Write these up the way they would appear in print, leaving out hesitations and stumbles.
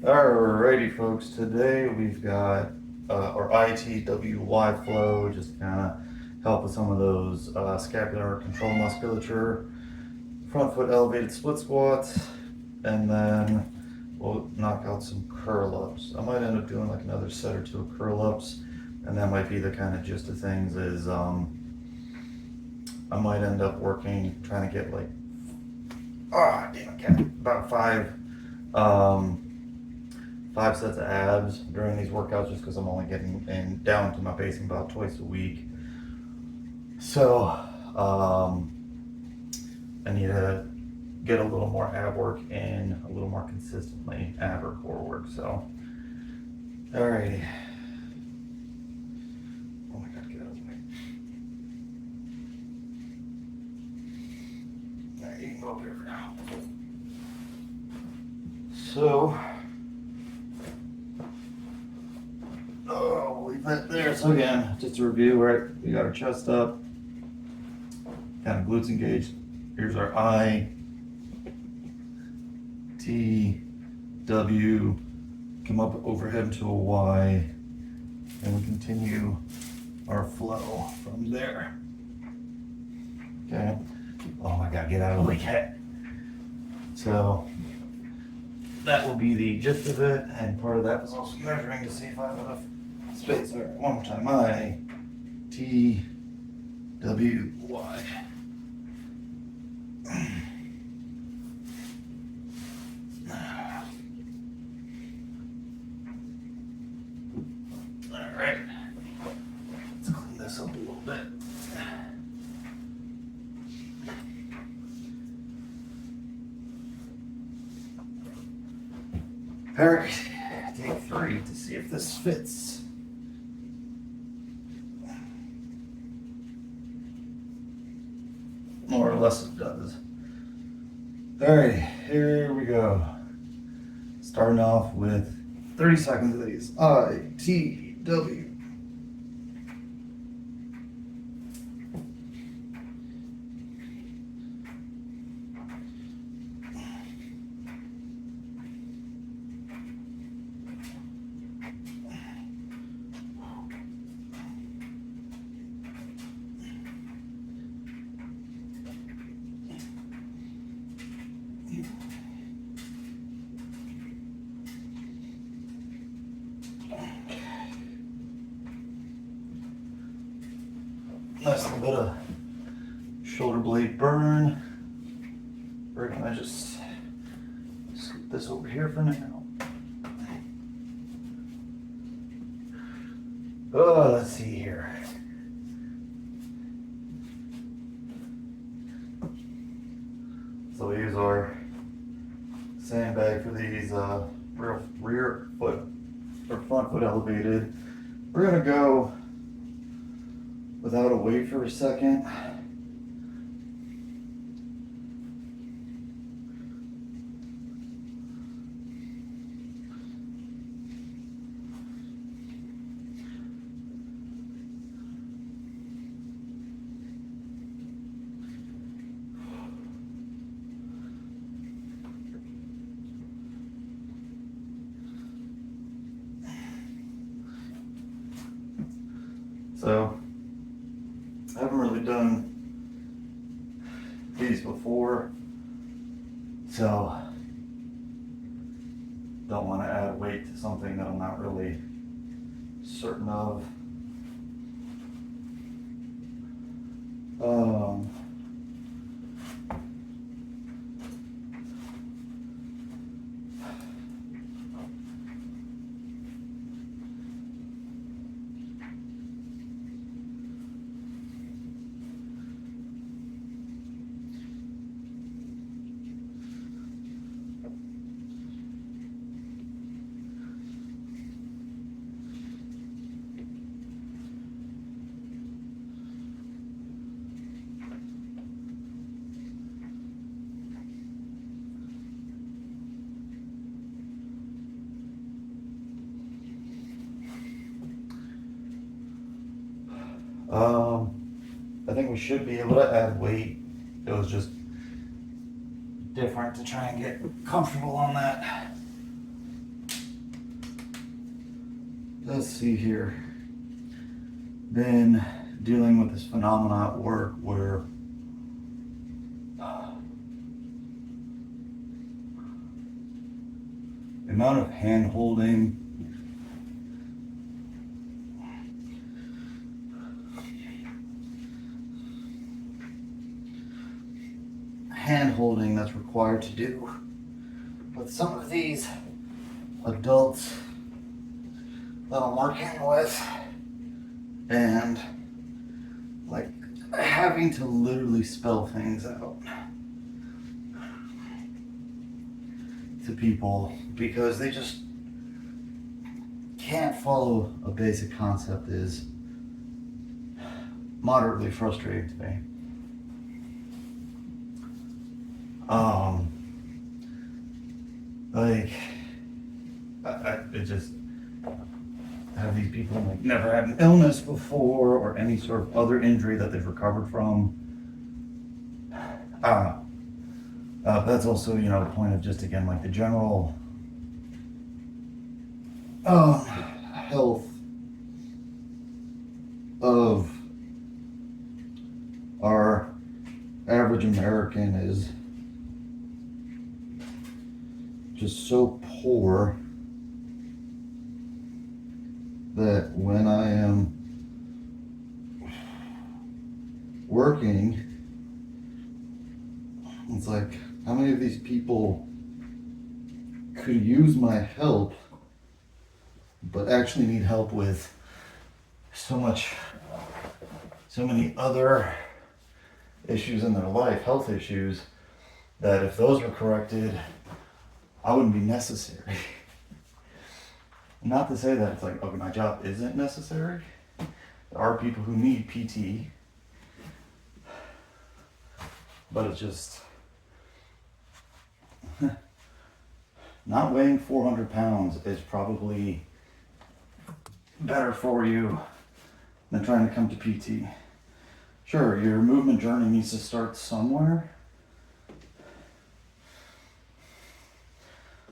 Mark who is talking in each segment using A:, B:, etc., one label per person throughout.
A: Alrighty, folks. Today we've got our ITWY flow, just kind of help with some of those scapular control musculature, front foot elevated split squats, and then we'll knock out some curl ups. I might end up doing like another set or two of curl ups, and that might be the kind of gist of things. Is I might end up trying to get like about five sets of abs during these workouts, just because I'm only getting down to my pacing about twice a week. So I need to get a little more ab work in a little more consistently, ab or core work. So, alrighty. Oh my god, get out of the way. Alright, you can go over here for now. So, we'll leave that there. So again, just to review, right? We got our chest up, kind of glutes engaged. Here's our I, T, W, come up overhead to a Y, and we continue our flow from there. Okay. Oh my god, get out of the way. So that will be the gist of it, and part of that was also measuring to see if I have enough space. All right, one more time. I, T, W, Y. All right, let's clean this up a little bit. All right, take 3 to see if this fits. More or less it does. All right, here we go. Starting off with 30 seconds of these. I, T, W. Nice little bit of shoulder blade burn. We're gonna just scoop this over here for now. Oh, let's see here. So we use our sandbag for these rear foot or front foot elevated. We're gonna go without a weight for a second. So I haven't really done these before, so don't want to add weight to something that I'm not really certain of. I think we should be able to add weight. It was just different to try and get comfortable on that. let's see here. Been dealing with this phenomenon at work where the amount of hand holding that's required to do with some of these adults that I'm working with, and like having to literally spell things out to people because they just can't follow a basic concept is moderately frustrating to me. It just have these people like never had an illness before or any sort of other injury that they've recovered from. I don't know. That's also, you know, the point of just again like the general health of our average American is just so poor that when I am working, it's like, how many of these people could use my help, but actually need help with so many other issues in their life, health issues, that if those were corrected, I wouldn't be necessary. Not to say that it's like, okay, my job isn't necessary. There are people who need PT, but it's just not weighing 400 pounds is probably better for you than trying to come to PT. Sure, your movement journey needs to start somewhere,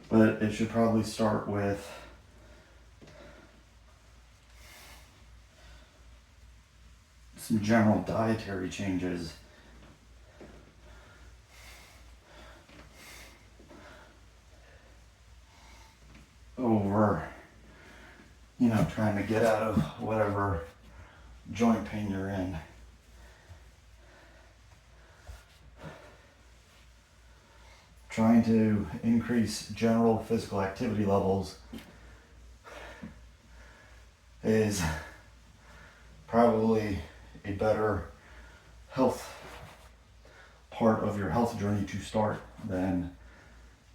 A: but it should probably start with some general dietary changes. Over, you know, trying to get out of whatever joint pain you're in. Trying to increase general physical activity levels is probably a better health part of your health journey to start than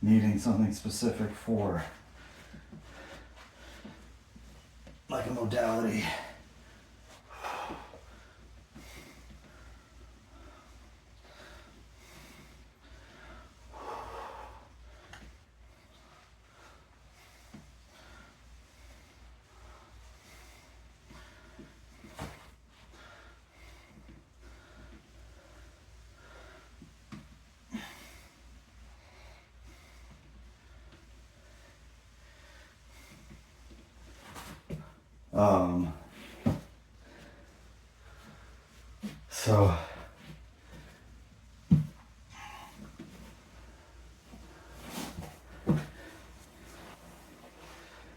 A: needing something specific for like a modality. So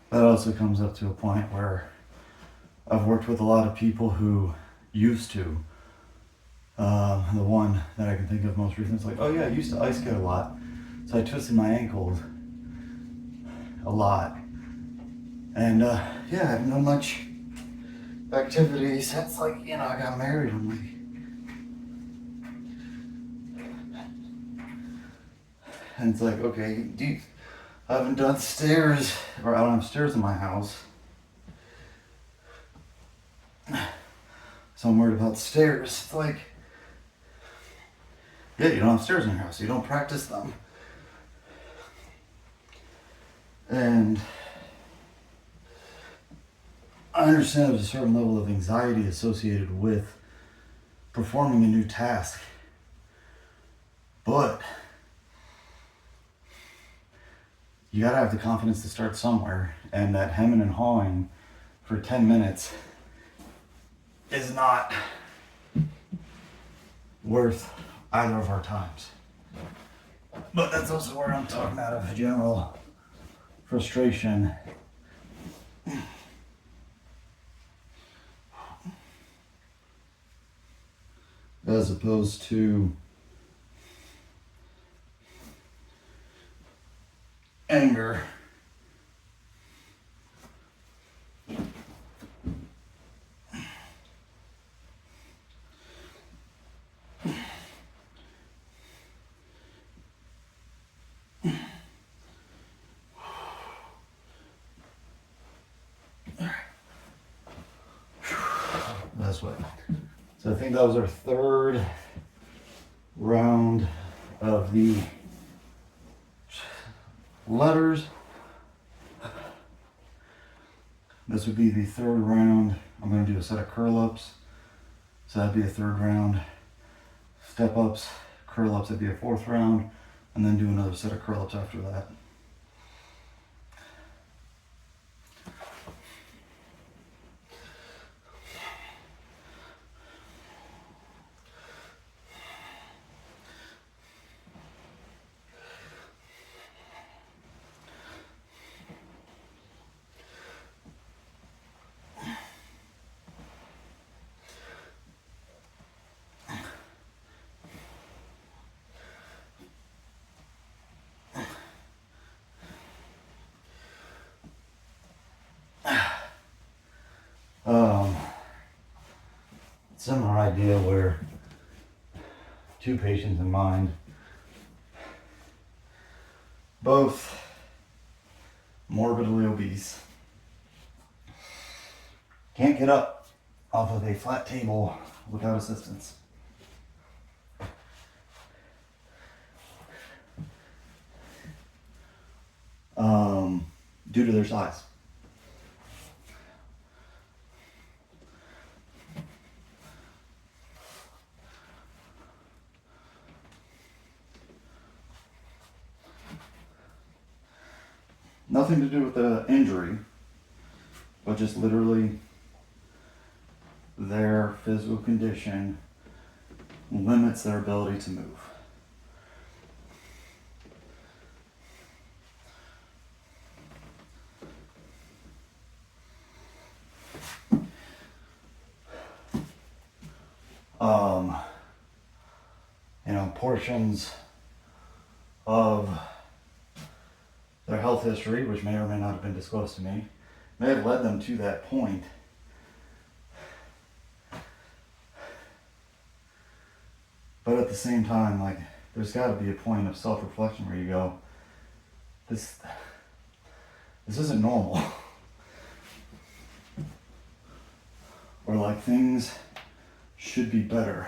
A: that also comes up to a point where I've worked with a lot of people who used to. The one that I can think of most recently is like, oh yeah, I used to ice skate a lot. So I twisted my ankles a lot. And yeah, I haven't done much activity since like, you know, I got married. I'm like, and it's like, okay, I haven't done stairs, or I don't have stairs in my house. So I'm worried about stairs. It's like, yeah, you don't have stairs in your house, so you don't practice them. And I understand there's a certain level of anxiety associated with performing a new task. But you gotta have the confidence to start somewhere, and that hemming and hawing for 10 minutes is not worth either of our times. But that's also where I'm talking out of general frustration. As opposed to anger. This way. So I think that was our third round of the letters. This would be the third round. I'm going to do a set of curl ups. So that'd be a third round. Step ups, curl ups, that'd be a fourth round. And then do another set of curl ups after that. Similar idea where two patients in mind, both morbidly obese, can't get up off of a flat table without assistance. Due to their size. Nothing to do with the injury, but just literally their physical condition limits their ability to move. Portions of their health history, which may or may not have been disclosed to me, may have led them to that point. But at the same time, like, there's got to be a point of self-reflection where you go, this isn't normal. Or like, things should be better.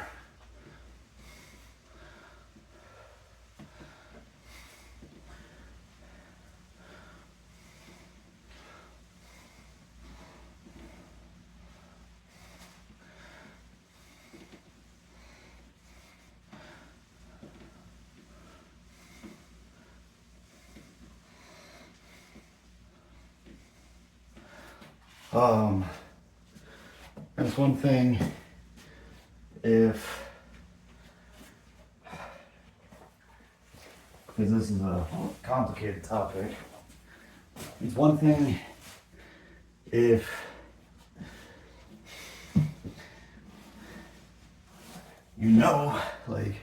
A: It's one thing if, because this is a complicated topic, it's one thing if you know, like,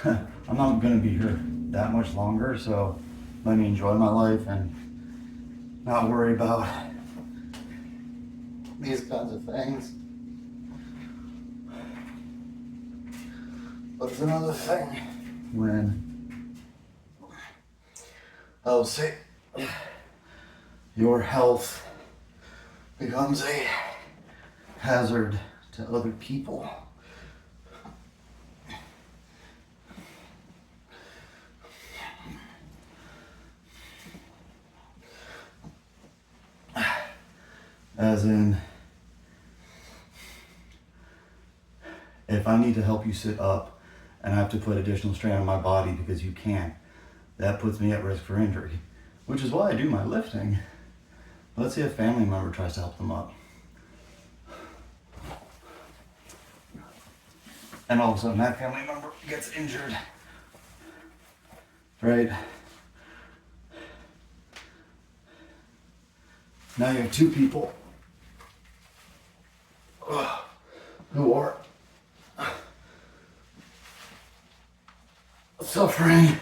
A: I'm not going to be here that much longer, so let me enjoy my life and not worry about these kinds of things. But it's another thing when, I'll say, your health becomes a hazard to other people. As in, if I need to help you sit up and I have to put additional strain on my body because you can't, that puts me at risk for injury, which is why I do my lifting. Let's see if a family member tries to help them up. And all of a sudden that family member gets injured. Right? Now you have two people who are suffering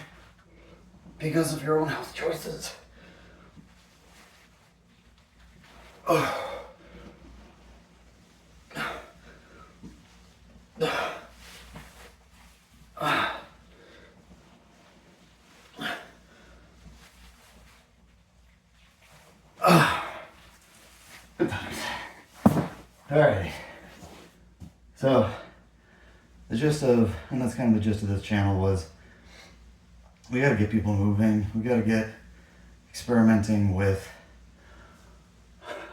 A: because of your own health choices. Alrighty. So, the gist of, and that's kind of the gist of this channel was, we gotta get people moving. We gotta get experimenting with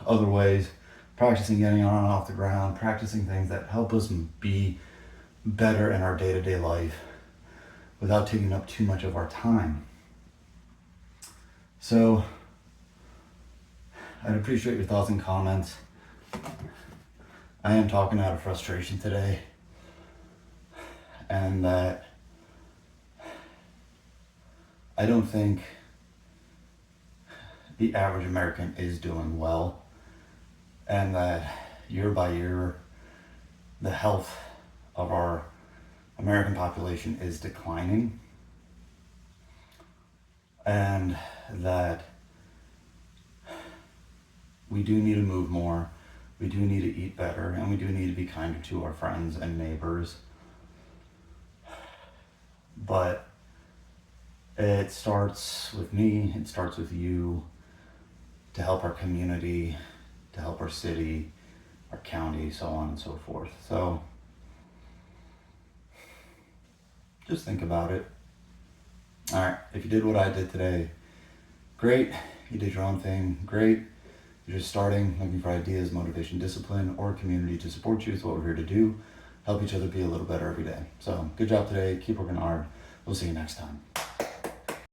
A: other ways, practicing getting on and off the ground, practicing things that help us be better in our day-to-day life without taking up too much of our time. So, I'd appreciate your thoughts and comments. I am talking out of frustration today, and that I don't think the average American is doing well, and that year by year the health of our American population is declining, and that we do need to move more, we do need to eat better, and we do need to be kinder to our friends and neighbors. But it starts with me, it starts with you, to help our community, to help our city, our county, so on and so forth. So just think about it. All right, if you did what I did today, great. You did your own thing, great. You're just starting, looking for ideas, motivation, discipline, or community to support you is what we're here to do. Help each other be a little better every day. So good job today. Keep working hard. We'll see you next time.